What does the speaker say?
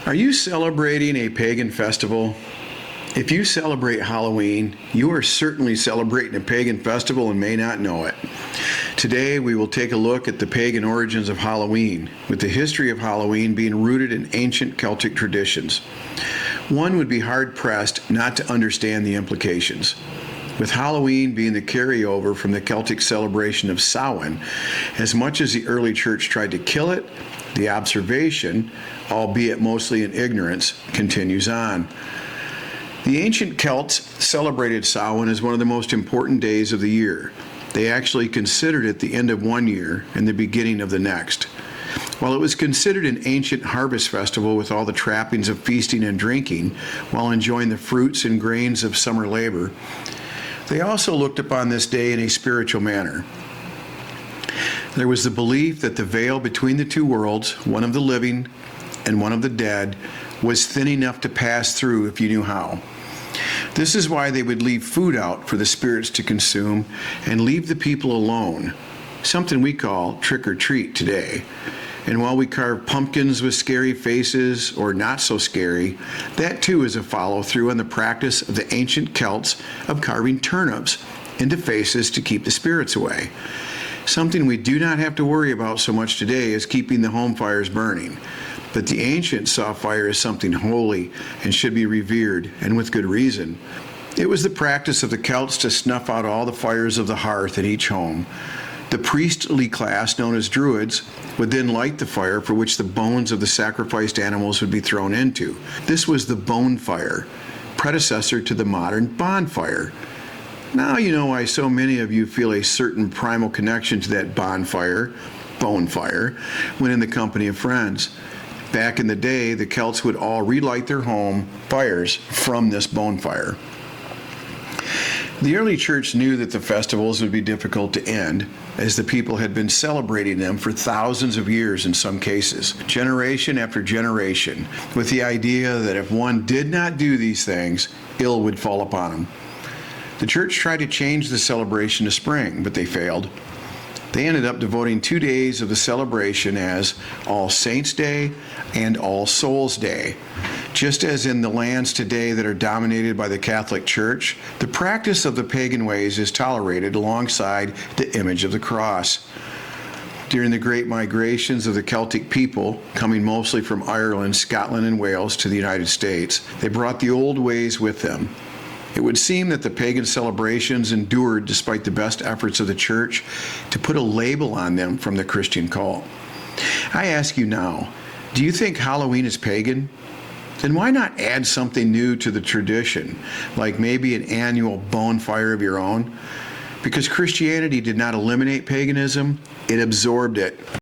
Are you celebrating a pagan festival? If you celebrate Halloween, you are certainly celebrating a pagan festival and may not know it. Today, we will take a look at the pagan origins of Halloween, with the history of Halloween being rooted in ancient Celtic traditions. One would be hard-pressed not to understand the implications. With Halloween being the carryover from the Celtic celebration of Samhain, as much as the early church tried to kill it, the observation, albeit mostly in ignorance, continues on. The ancient Celts celebrated Samhain as one of the most important days of the year. They actually considered it the end of one year and the beginning of the next. While it was considered an ancient harvest festival with all the trappings of feasting and drinking while enjoying the fruits and grains of summer labor, they also looked upon this day in a spiritual manner. There was the belief that the veil between the two worlds, one of the living and one of the dead, was thin enough to pass through if you knew how. This is why they would leave food out for the spirits to consume and leave the people alone, something we call trick or treat today. And while we carve pumpkins with scary faces or not so scary, that too is a follow-through on the practice of the ancient Celts of carving turnips into faces to keep the spirits away. Something we do not have to worry about so much today is keeping the home fires burning. But the ancients saw fire as something holy and should be revered, and with good reason. It was the practice of the Celts to snuff out all the fires of the hearth in each home. The priestly class, known as Druids, would then light the fire for which the bones of the sacrificed animals would be thrown into. This was the bone fire, predecessor to the modern bonfire. Now you know why so many of you feel a certain primal connection to that bonfire, when in the company of friends. Back in the day, the Celts would all relight their home fires from this bonfire. The early church knew that the festivals would be difficult to end, as the people had been celebrating them for thousands of years in some cases, generation after generation, with the idea that if one did not do these things, ill would fall upon them. The church tried to change the celebration to spring, but they failed. They ended up devoting 2 days of the celebration as All Saints' Day and All Souls' Day. Just as in the lands today that are dominated by the Catholic Church, the practice of the pagan ways is tolerated alongside the image of the cross. During the great migrations of the Celtic people, coming mostly from Ireland, Scotland, and Wales to the United States, they brought the old ways with them. It would seem that the pagan celebrations endured despite the best efforts of the church to put a label on them from the Christian cult. I ask you now, do you think Halloween is pagan? Then why not add something new to the tradition, like maybe an annual bonfire of your own? Because Christianity did not eliminate paganism, it absorbed it.